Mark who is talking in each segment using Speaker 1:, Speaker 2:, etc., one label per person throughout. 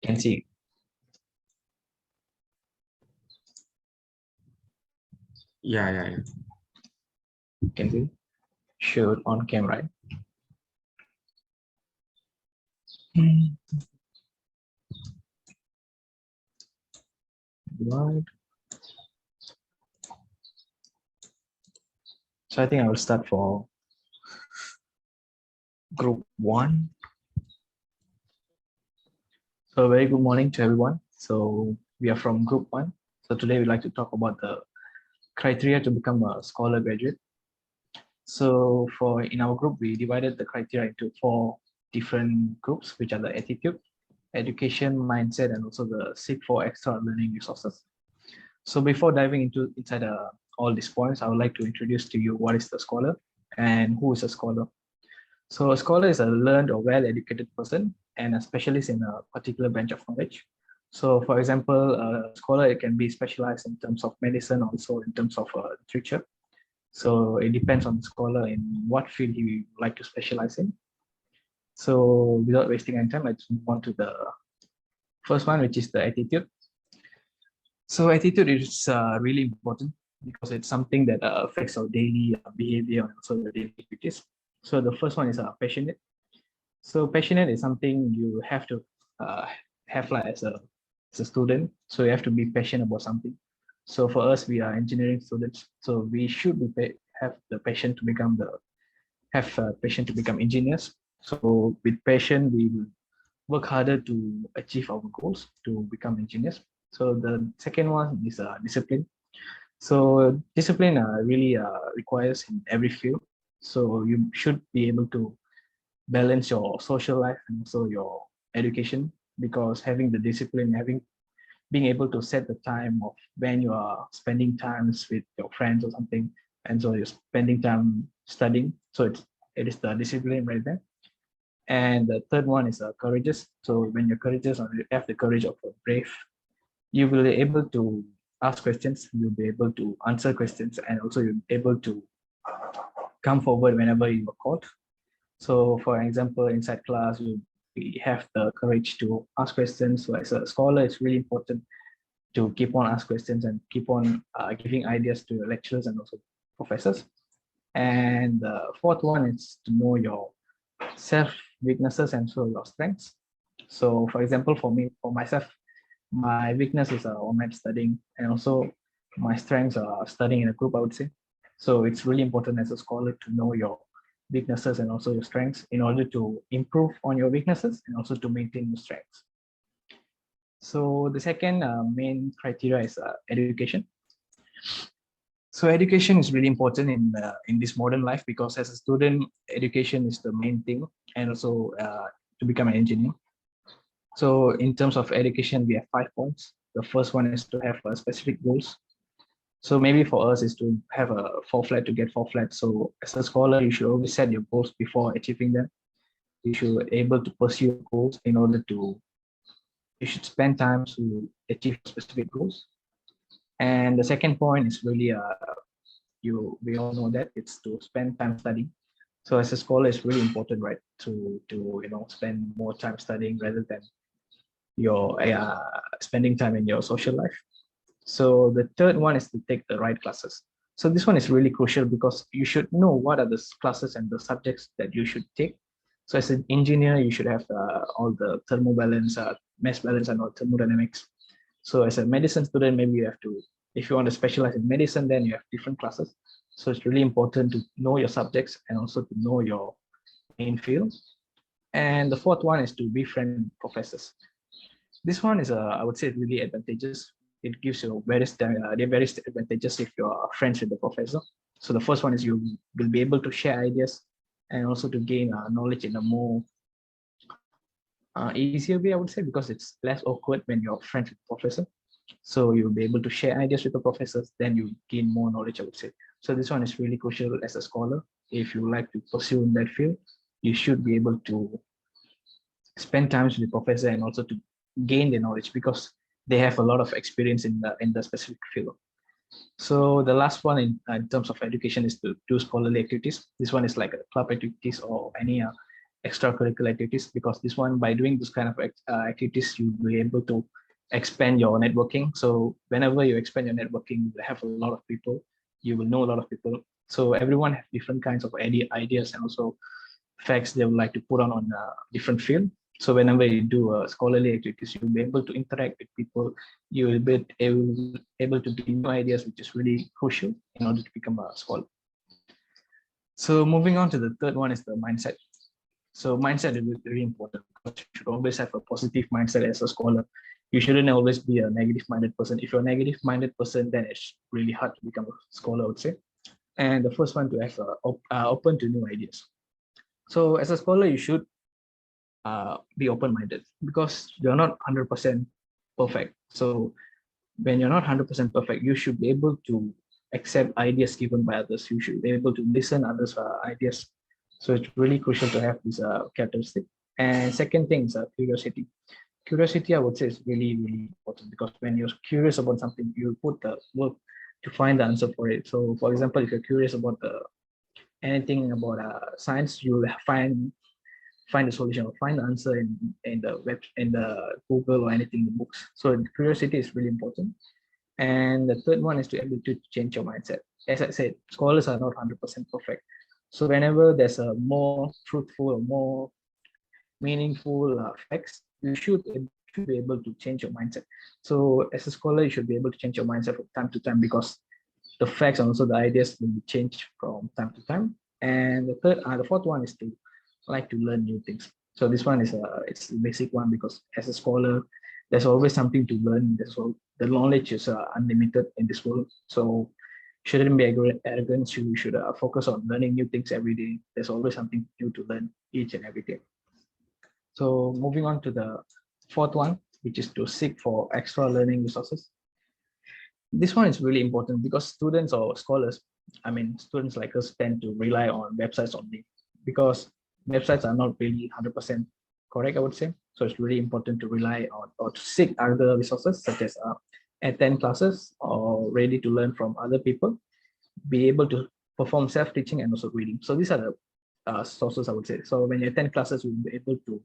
Speaker 1: Can see.
Speaker 2: Yeah.
Speaker 1: Can see. Sure, on camera. Right. So I think I will start for group 1. So very good morning to everyone. So we are from group 1. So today we'd like to talk about the criteria to become a scholar graduate. So in our group, we divided the criteria into 4 different groups, which are the attitude, education, mindset, and also the seek for extra learning resources. So before diving inside all these points, I would like to introduce to you what is the scholar and who is a scholar. So a scholar is a learned or well-educated person and a specialist in a particular branch of knowledge. So for example, a scholar can be specialized in terms of medicine, also in terms of literature. So it depends on the scholar in what field he would like to specialize in. So without wasting any time, let's move on to the first one, which is the attitude. So attitude is really important because it's something that affects our daily behavior and also the daily activities. So the first one is passionate. So passionate is something you have to have like as a student. So you have to be passionate about something. So for us, we are engineering students. So we should have the passion to become engineers. So with passion, we will work harder to achieve our goals to become engineers. So the second one is discipline. So discipline really requires in every field. So you should be able to balance your social life and also your education, because having the discipline, being able to set the time of when you are spending times with your friends or something, and so you're spending time studying. So it is the discipline right there. And the third one is courageous. So when you're courageous or you have the courage of a brave, you will be able to ask questions, you'll be able to answer questions, and also you'll be able to come forward whenever you are called. So for example, inside class, we have the courage to ask questions. So as a scholar, it's really important to keep on ask questions and keep on giving ideas to your lecturers and also professors. And the fourth one is to know your self weaknesses and so your strengths. So for example, for myself, my weakness is online studying, and also my strengths are studying in a group, I would say. So it's really important as a scholar to know your weaknesses and also your strengths in order to improve on your weaknesses and also to maintain your strengths. So the second main criteria is education. So education is really important in this modern life, because as a student, education is the main thing, and also to become an engineer. So in terms of education, we have 5 points. The first one is to have specific goals. So maybe for us is to have a 4 flat to get 4 flat. So as a scholar, you should always set your goals before achieving them. You should be able to pursue your goals in order to, you should spend time to achieve specific goals. And the second point is really, we all know that it's to spend time studying. So as a scholar, it's really important, right, to spend more time studying rather than your spending time in your social life. So the third one is to take the right classes. So this one is really crucial because you should know what are the classes and the subjects that you should take. So as an engineer, you should have all the thermobalance, mass balance, and all thermodynamics. So as a medicine student, maybe you have to, if you want to specialize in medicine, then you have different classes. So it's really important to know your subjects and also to know your main field. And the fourth one is to befriend professors. This one is, I would say, really advantageous. It gives you various advantages if you are friends with the professor. So the first one is you will be able to share ideas and also to gain knowledge in a more easier way, I would say, because it's less awkward when you're friends with the professor. So you'll be able to share ideas with the professors, then you gain more knowledge, I would say. So this one is really crucial as a scholar. If you like to pursue in that field, you should be able to spend time with the professor and also to gain the knowledge, because they have a lot of experience in the specific field. So the last one in terms of education is to do scholarly activities. This one is like club activities or any extracurricular activities, because this one, by doing this kind of activities, you'll be able to expand your networking. So whenever you expand your networking, you will have a lot of people, you will know a lot of people. So everyone have different kinds of ideas and also facts they would like to put on a different field. So whenever you do scholarly activities, you'll be able to interact with people. You will be able to get new ideas, which is really crucial in order to become a scholar. So moving on to the third one is the mindset. So mindset is very important, because you should always have a positive mindset as a scholar. You shouldn't always be a negative-minded person. If you're a negative-minded person, then it's really hard to become a scholar, I would say. And the first one to have open to new ideas. So as a scholar, you should be open-minded, because you're not 100% perfect. So when you're not 100% perfect, you should be able to accept ideas given by others. You should be able to listen others' ideas. So it's really crucial to have this characteristic. And second thing is curiosity. Curiosity, I would say, is really, really important, because when you're curious about something, you put the work to find the answer for it. So for example, if you're curious about anything about science, you'll find the solution or find the answer in the web, in the Google or anything in the books. So curiosity is really important. And the third one is to be able to change your mindset. As I said, scholars are not 100% perfect. So whenever there's a more truthful or more meaningful facts, you should be able to change your mindset. So as a scholar, you should be able to change your mindset from time to time, because the facts and also the ideas will be changed from time to time. And the fourth one is to like to learn new things. So this one is it's the basic one, because as a scholar, there's always something to learn. The knowledge is unlimited in this world. So shouldn't be arrogant. You should focus on learning new things every day. There's always something new to learn each and every day. So moving on to the fourth one, which is to seek for extra learning resources. This one is really important, because students or scholars, I mean, students like us tend to rely on websites only, because websites are not really 100% correct, I would say. So it's really important to rely on or to seek other resources, such as attend classes or ready to learn from other people, be able to perform self-teaching and also reading. So these are the sources, I would say. So when you attend classes, you'll be able to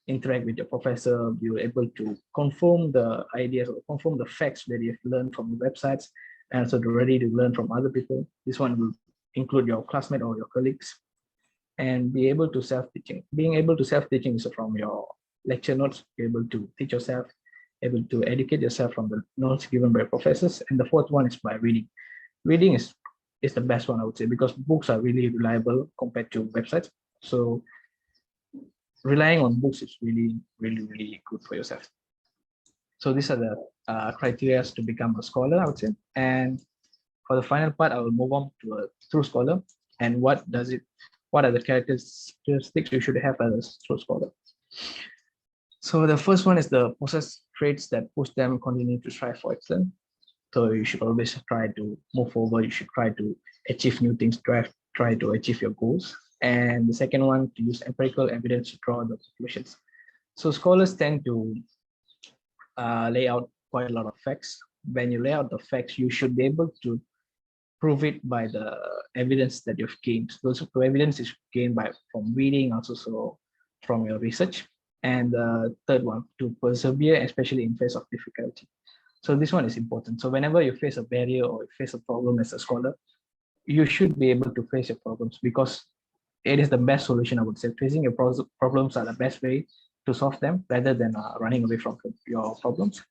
Speaker 1: interact with your professor, you're able to confirm the ideas or confirm the facts that you've learned from the websites, and also ready to learn from other people. This one will include your classmate or your colleagues, and be able to self-teaching. Being able to self-teaching is from your lecture notes, be able to teach yourself, able to educate yourself from the notes given by professors. And the fourth one is by reading. Reading is the best one, I would say, because books are really reliable compared to websites. So relying on books is really, really, really good for yourself. So these are the criteria to become a scholar, I would say. And for the final part, I will move on to a true scholar. And what are the characteristics you should have as a true scholar? So the first one is the possess traits that push them continue to strive for excellence. So you should always try to move forward. You should try to achieve new things, try to achieve your goals. And the second one, to use empirical evidence to draw the conclusions. So scholars tend to lay out quite a lot of facts. When you lay out the facts, you should be able to prove it by the evidence that you've gained. Those evidence is gained from reading, also so from your research. And the third one, to persevere, especially in face of difficulty. So this one is important. So whenever you face a barrier or you face a problem as a scholar, you should be able to face your problems, because it is the best solution, I would say. Facing your problems are the best way to solve them, rather than running away from your problems.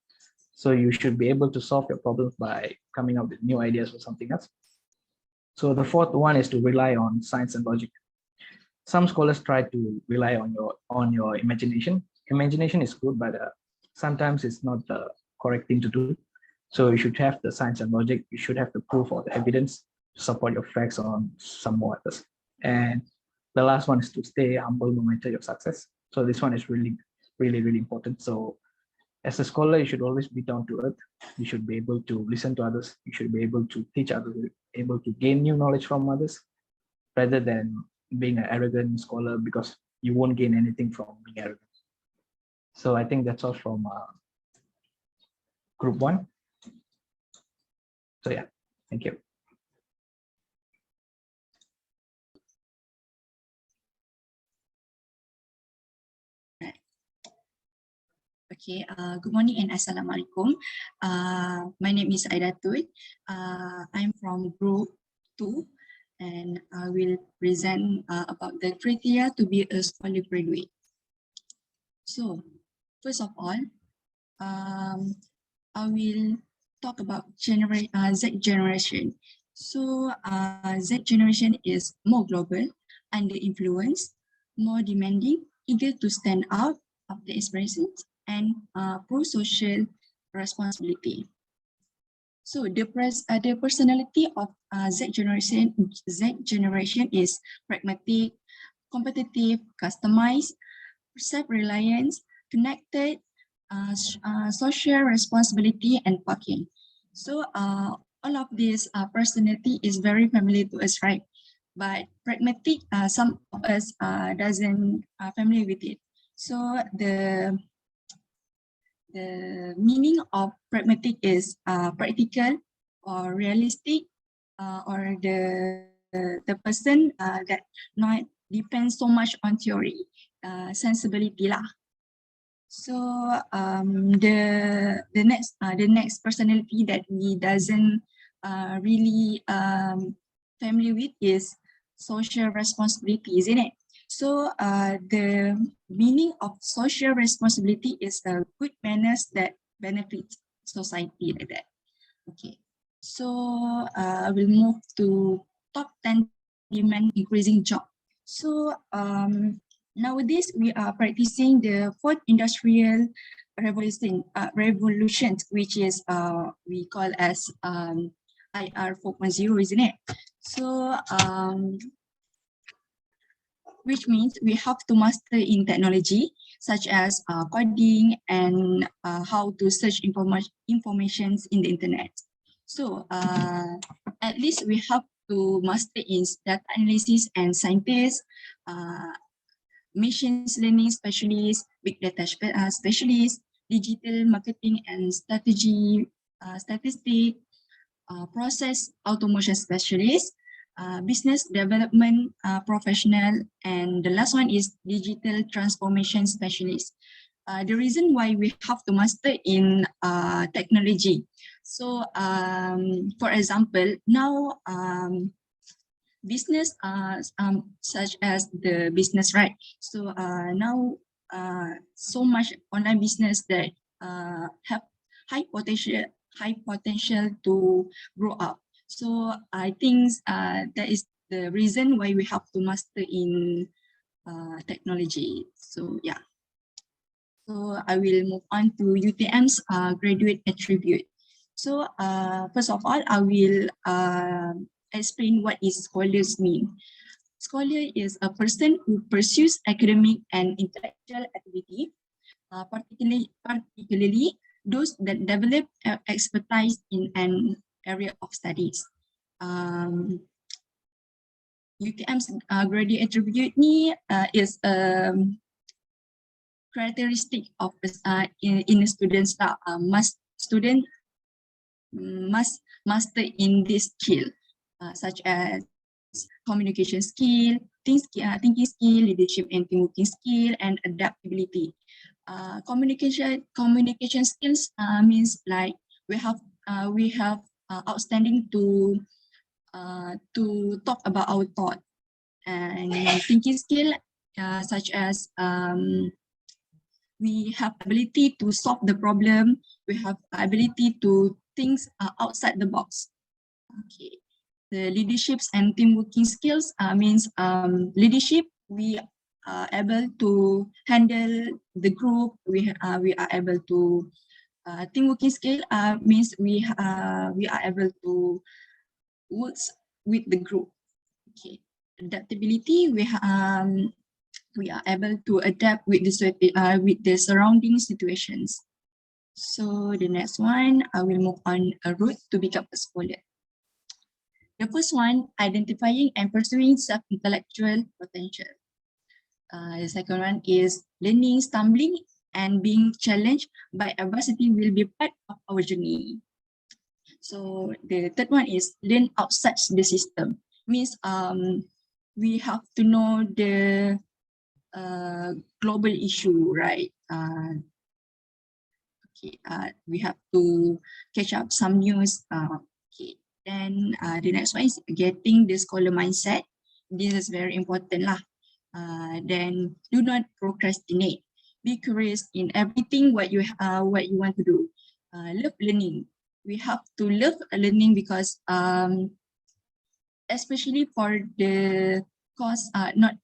Speaker 1: So you should be able to solve your problems by coming up with new ideas or something else. So the fourth one is to rely on science and logic. Some scholars try to rely on your imagination. Imagination is good, but sometimes it's not the correct thing to do. So you should have the science and logic. You should have the proof or the evidence to support your facts on some more others. And the last one is to stay humble no matter your success. So this one is really, really, really important. So as a scholar, you should always be down to earth. You should be able to listen to others. You should be able to teach others, able to gain new knowledge from others, rather than being an arrogant scholar, because you won't gain anything from being arrogant. So I think that's all from group one. So yeah, thank you.
Speaker 3: Okay, good morning and Assalamualaikum. My name is Aida Tut. I'm from Group 2 and I will present about the criteria to be a scholar graduate. So, first of all, I will talk about Z generation. So, Z generation is more global, under influence, more demanding, eager to stand out of the expressions, and pro-social responsibility. So the personality of Z generation is pragmatic, competitive, customized, self-reliance, connected, social responsibility, and parking. So all of this personality is very familiar to us, right? But pragmatic, some of us doesn't familiar with it. So the meaning of pragmatic is practical or realistic, or the person that not depends so much on theory, sensibility lah. So the next personality that we doesn't really familiar with is social responsibility, isn't it? So the meaning of social responsibility is good manners that benefit society, like that. Okay, so I will move to top 10 demand increasing job. So nowadays we are practicing the fourth industrial revolution, which is we call as IR 4.0, isn't it? So which means we have to master in technology such as coding and how to search information in the internet. So at least we have to master in data analysis and scientists, machine learning specialist, big data specialist, digital marketing and strategy, statistic, process automation specialist, business development professional, and the last one is digital transformation specialist. The reason why we have to master in technology. So for example, now business such as the business, right? So now so much online business that have high potential to grow up. So I think that is the reason why we have to master in technology. So yeah. So I will move on to UTM's graduate attribute. So first of all, I will explain what is scholars mean. Scholar is a person who pursues academic and intellectual activity, particularly those that develop expertise in an area of studies. UTM's graduate attribute ni is characteristic of in a student's student must master in this skill, such as communication skill, thinking skill, leadership and teamworking skill, and adaptability. Communication skills means like we have outstanding to talk about our thought, and thinking skill such as we have ability to solve the problem, we have ability to think outside the box. Okay. The leaderships and team working skills means leadership, we are able to handle the group, we are able to team working skill means we are able to work with the group. Okay. Adaptability, we are able to adapt with the surrounding situations. So the next one, I will move on a route to become a scholar. The first one, identifying and pursuing self-intellectual potential. The second one is learning, stumbling, and being challenged by adversity will be part of our journey. So the third one is learn outside the system. Means we have to know the global issue, right? Okay, we have to catch up some news. Okay, then the next one is getting the scholar mindset. This is very important lah. Then do not procrastinate. Be curious in everything what you want to do. Love learning. We have to love learning because especially for the course, not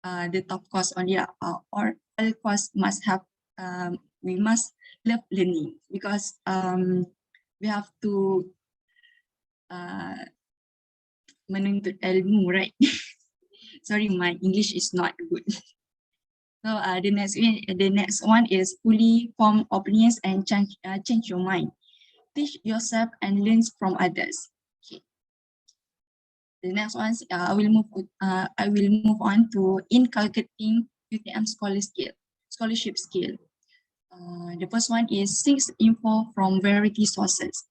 Speaker 3: the top course only, or all course must have, we must love learning because we have to menuntut ilmu, right? Sorry, my English is not good. So the next one is fully form opinions and change your mind. Teach yourself and learn from others. Okay. The next one, I will move on to inculcating UTM scholarship skill. The first one is seek info from variety sources.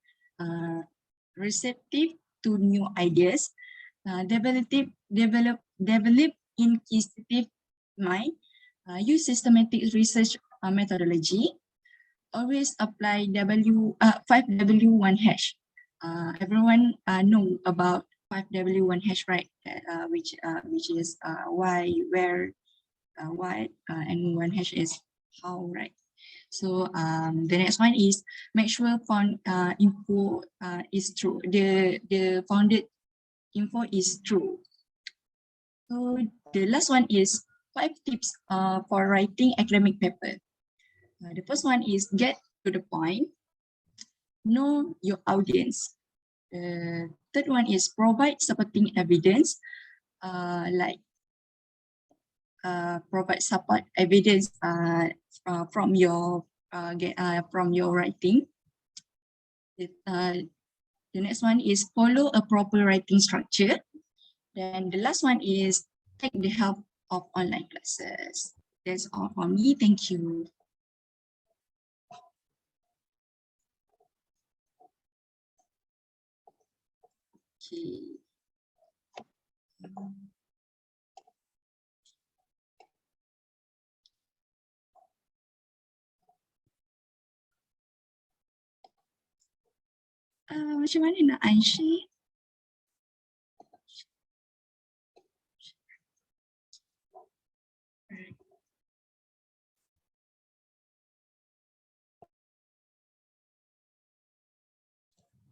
Speaker 3: Receptive to new ideas. Develop inquisitive mind. Use systematic research methodology. Always apply 5W1 hash. Everyone know about 5W1 hash, right? Which is why, where, what, and one hash is how, right? So the next one is make sure found info is true. The founded info is true. So the last one is 5 tips for writing academic paper. The first one is get to the point. Know your audience. The third one is provide supporting evidence, like provide support evidence from your writing. The next one is follow a proper writing structure. Then the last one is take the help of online classes. That's all for me. Thank you. Okay. Macam mana nak unshare?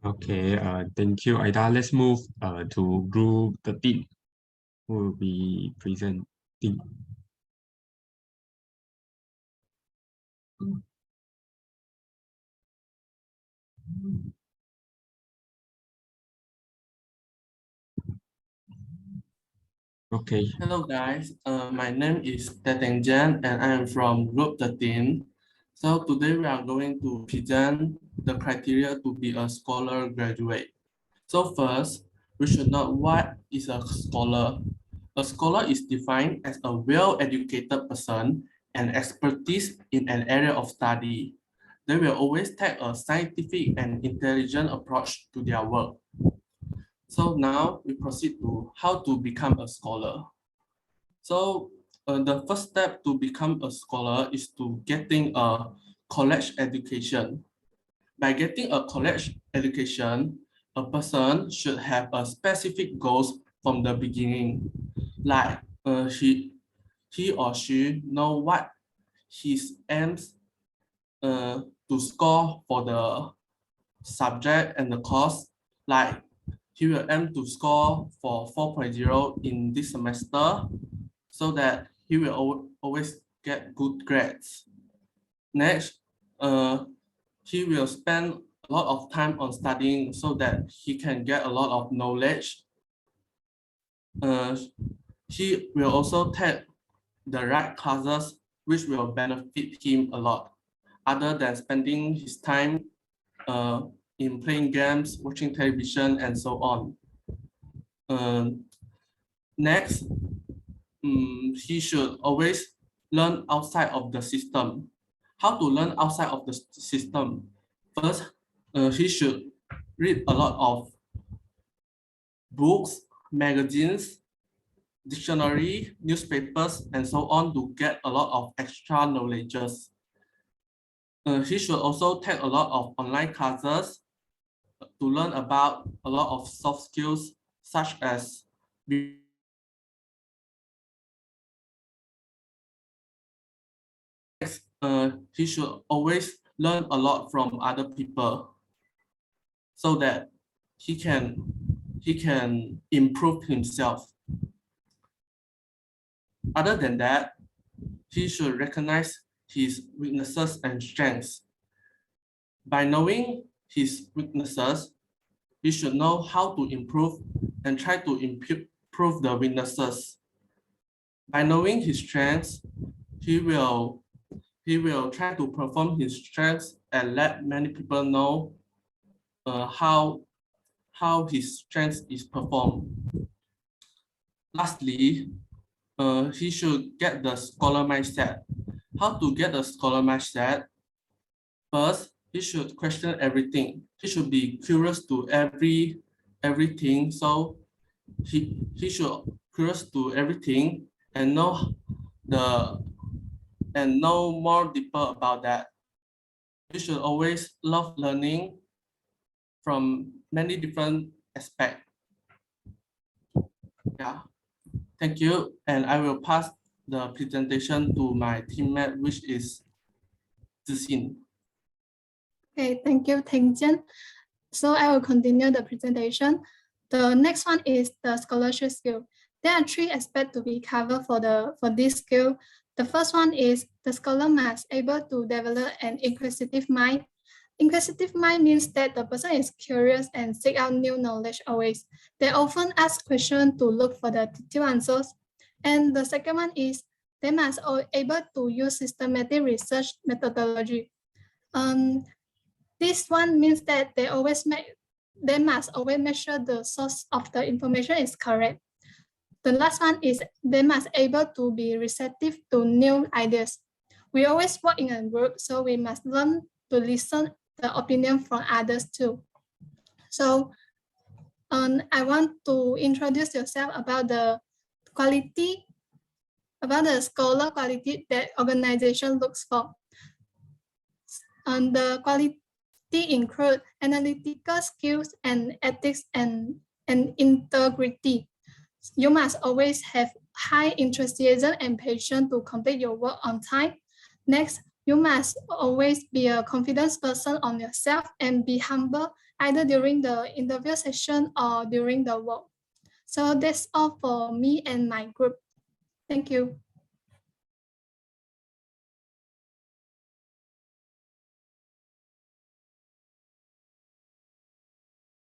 Speaker 2: Okay, thank you, Aida. Let's move to group 13, who will be presenting. Okay.
Speaker 4: Hello guys, my name is Teteng Jan and I am from group 13. So today we are going to present the criteria to be a scholar graduate. So first, we should know what is a scholar. A scholar is defined as a well-educated person and expertise in an area of study. They will always take a scientific and intelligent approach to their work. So now we proceed to how to become a scholar. So the first step to become a scholar is to getting a college education. By getting a college education, a person should have a specific goals from the beginning. Like he or she know what his aims to score for the subject and the course. Like he will aim to score for 4.0 in this semester so that he will always get good grades. Next, he will spend a lot of time on studying so that he can get a lot of knowledge. He will also take the right classes which will benefit him a lot, other than spending his time in playing games, watching television, and so on. Next, he should always learn outside of the system. How to learn outside of the system? First, he should read a lot of books, magazines, dictionary, newspapers, and so on to get a lot of extra knowledges. He should also take a lot of online classes to learn about a lot of soft skills, such as he should always learn a lot from other people so that he can improve himself. Other than that, he should recognize his weaknesses and strengths. By knowing his weaknesses, he should know how to improve and try to improve the weaknesses. By knowing his strengths, he will try to perform his strengths and let many people know how his strengths is performed. Lastly, he should get the scholar mindset. How to get the scholar mindset? First, he should question everything. He should be curious to everything. So he should curious to everything and know more deeper about that. You should always love learning from many different aspects. Yeah, thank you. And I will pass the presentation to my teammate, which is Zixin.
Speaker 5: Okay, thank you, Tengjian. So I will continue the presentation. The next one is the scholarship skill. There are three aspects to be covered for this skill. The first one is the scholar must able to develop an inquisitive mind. Inquisitive mind means that the person is curious and seek out new knowledge always. They often ask questions to look for the detailed answers. And the second one is they must be able to use systematic research methodology. This one means that they must always make sure the source of the information is correct. The last one is they must able to be receptive to new ideas. We always work in a group, so we must learn to listen the opinion from others too. So I want to introduce yourself about the quality, about the scholar quality that organization looks for. The quality include analytical skills and ethics and integrity. You must always have high enthusiasm and patience to complete your work on time. Next, you must always be a confident person on yourself and be humble either during the interview session or during the work. So that's all for me and my group. Thank you.